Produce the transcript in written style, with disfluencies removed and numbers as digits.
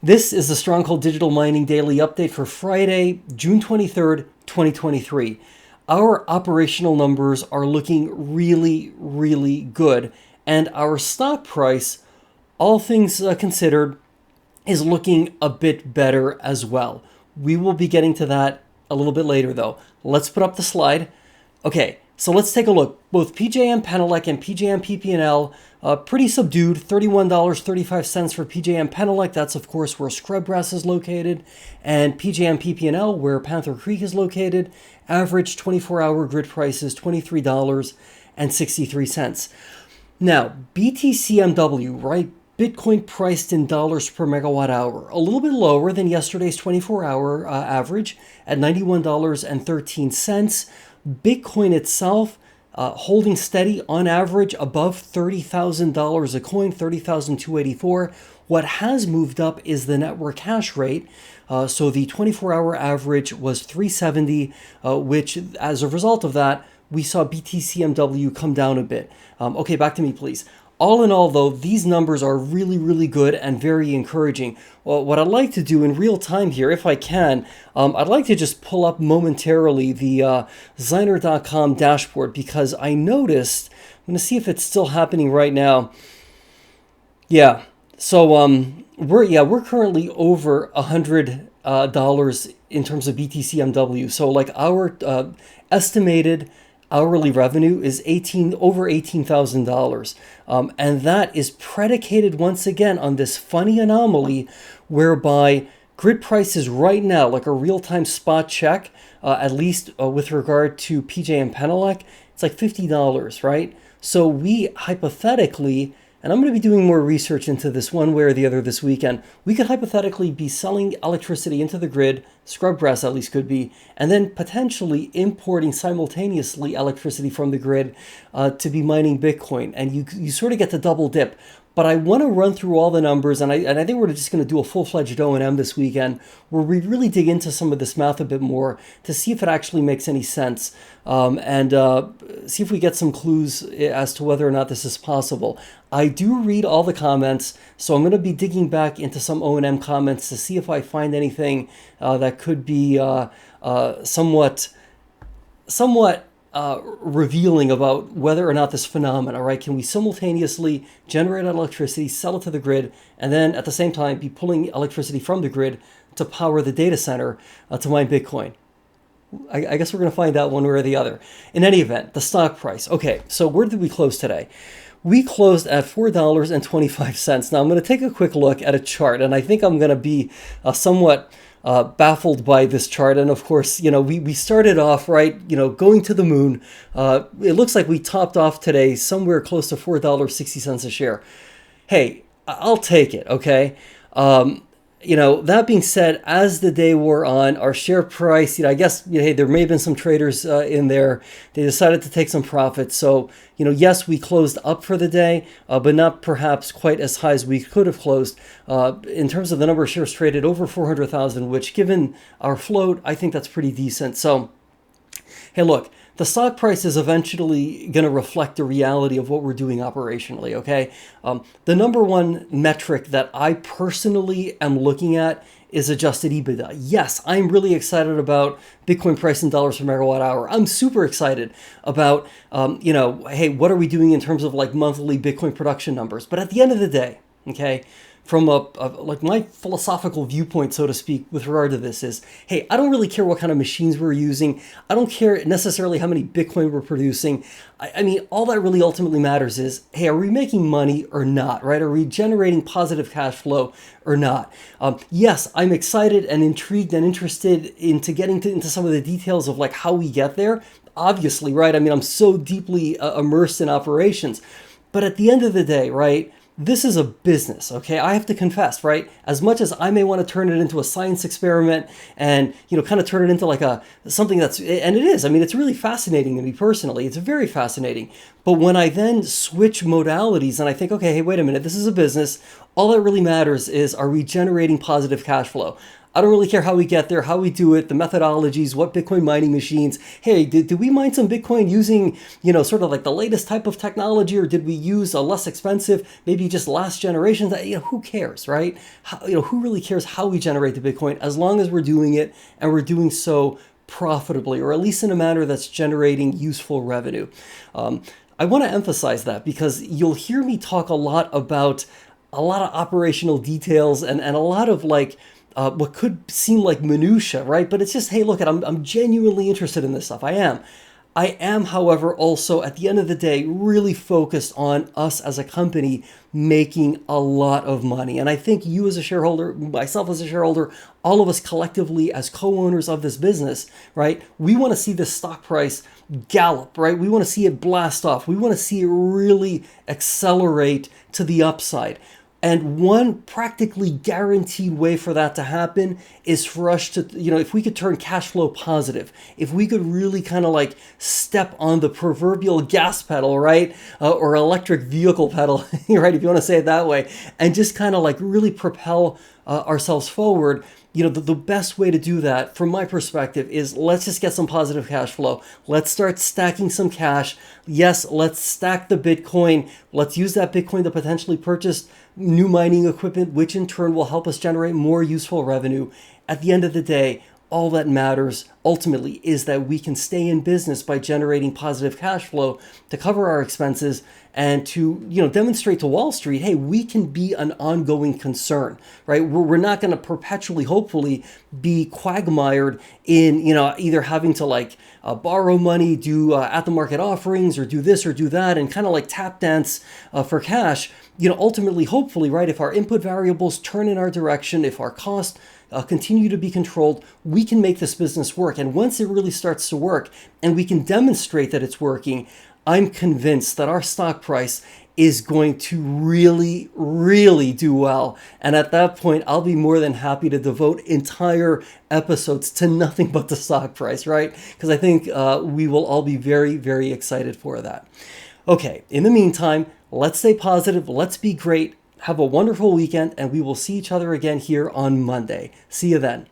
This is the Stronghold Digital Mining Daily Update for Friday, June 23rd, 2023. Our operational numbers are looking really good, and our stock price, all things considered, is looking a bit better as well. We will be getting to that a little bit later, though. Let's put up the slide. Okay, so let's take a look. Both PJM Penelec and PJM PP&L, pretty subdued, $31.35 for PJM Penelec. That's, of course, where Scrubgrass is located. And PJM PP&L, where Panther Creek is located. Average 24-hour grid price is $23.63. Now, BTCMW, right? Bitcoin priced in dollars per megawatt hour, a little bit lower than yesterday's 24-hour average at $91.13. Bitcoin itself holding steady on average above $30,000 a coin, $30,284. What has moved up is the network hash rate. So the 24-hour average was 370, which as a result of that, we saw BTCMW come down a bit. Okay, back to me, please. All in all, though, these numbers are really good and very encouraging. Well, what I'd like to do in real time here, if I can, I'd like to just pull up momentarily the Zyner.com dashboard, because I noticed, I'm going to see if it's still happening right now. Yeah, so we're currently over $100 in terms of BTCMW. So like our estimated hourly revenue is over $18,000. And that is predicated once again on this funny anomaly whereby grid prices right now, like a real-time spot check, at least with regard to PJM Penelec, it's like $50, right? So we hypothetically, and I'm going to be doing more research into this one way or the other this weekend, we could hypothetically be selling electricity into the grid, Scrubgrass at least could be, and then potentially importing simultaneously electricity from the grid to be mining Bitcoin. And you sort of get the double dip. But I want to run through all the numbers, and I think we're just going to do a full-fledged O&M this weekend where we really dig into some of this math a bit more to see if it actually makes any sense, and see if we get some clues as to whether or not this is possible. I do read all the comments, so I'm going to be digging back into some O&M comments to see if I find anything that could be somewhat revealing about whether or not this phenomena, right? Can we simultaneously generate electricity, sell it to the grid, and then at the same time be pulling electricity from the grid to power the data center to mine Bitcoin? I guess we're going to find out one way or the other. In any event, the stock price. Okay, so where did we close today? We closed at $4.25. Now I'm going to take a quick look at a chart, and I think I'm going to be somewhat baffled by this chart. And of course, we started off, right, going to the moon. It looks like we topped off today somewhere close to $4.60 a share. Hey, I'll take it, okay? That being said, as the day wore on, our share price, I guess, hey, there may have been some traders in there. They decided to take some profits. So, yes, we closed up for the day, but not perhaps quite as high as we could have closed. In terms of the number of shares traded, over 400,000, which given our float, I think that's pretty decent. So, hey, look, the stock price is eventually going to reflect the reality of what we're doing operationally, okay? The number one metric that I personally am looking at is adjusted EBITDA. Yes, I'm really excited about Bitcoin price in dollars per megawatt hour. I'm super excited about, hey, what are we doing in terms of like monthly Bitcoin production numbers? But at the end of the day, okay, from like my philosophical viewpoint, so to speak, with regard to this is, hey, I don't really care what kind of machines we're using. I don't care necessarily how many Bitcoin we're producing. I mean, all that really ultimately matters is, hey, are we making money or not, right? Are we generating positive cash flow or not? Yes, I'm excited and intrigued and interested into getting into some of the details of like how we get there. Obviously, right? I mean, I'm so deeply immersed in operations. But at the end of the day, right, this is a business, okay? I have to confess, right? As much as I may want to turn it into a science experiment and, kind of turn it into like something that's, and it is, I mean, it's really fascinating to me personally. It's very fascinating. But when I then switch modalities and I think, okay, hey, wait a minute, this is a business. All that really matters is, are we generating positive cash flow? I don't really care how we get there, how we do it, the methodologies, what Bitcoin mining machines. Hey, did we mine some Bitcoin using, sort of like the latest type of technology, or did we use a less expensive, maybe just last generation? Who cares, right? Who really cares how we generate the Bitcoin, as long as we're doing it and we're doing so profitably, or at least in a manner that's generating useful revenue. I want to emphasize that because you'll hear me talk a lot about a lot of operational details and a lot of like what could seem like minutia, right? But it's just, hey, look, I'm genuinely interested in this stuff. I am, however, also at the end of the day, really focused on us as a company making a lot of money. And I think you as a shareholder, myself as a shareholder, all of us collectively as co-owners of this business, right? We want to see this stock price gallop, right? We want to see it blast off. We want to see it really accelerate to the upside. And one practically guaranteed way for that to happen is for us to, if we could turn cash flow positive, if we could really kind of like step on the proverbial gas pedal, right? Or electric vehicle pedal, right? If you want to say it that way, and just kind of like really propel ourselves forward. The best way to do that, from my perspective, is let's just get some positive cash flow. Let's start stacking some cash. Yes, let's stack the Bitcoin. Let's use that Bitcoin to potentially purchase new mining equipment, which in turn will help us generate more useful revenue. At the end of the day, all that matters ultimately is that we can stay in business by generating positive cash flow to cover our expenses and to demonstrate to Wall Street, hey, we can be an ongoing concern, right? We're not going to perpetually, hopefully, be quagmired in either having to borrow money, do at the market offerings, or do this or do that, and kind of like tap dance for cash. Ultimately, hopefully, right, if our input variables turn in our direction, if our costs continue to be controlled, we can make this business work. And once it really starts to work and we can demonstrate that it's working, I'm convinced that our stock price is going to really, really do well. And at that point, I'll be more than happy to devote entire episodes to nothing but the stock price, right? Because I think we will all be very, very excited for that. Okay, in the meantime, let's stay positive, let's be great, have a wonderful weekend, and we will see each other again here on Monday. See you then.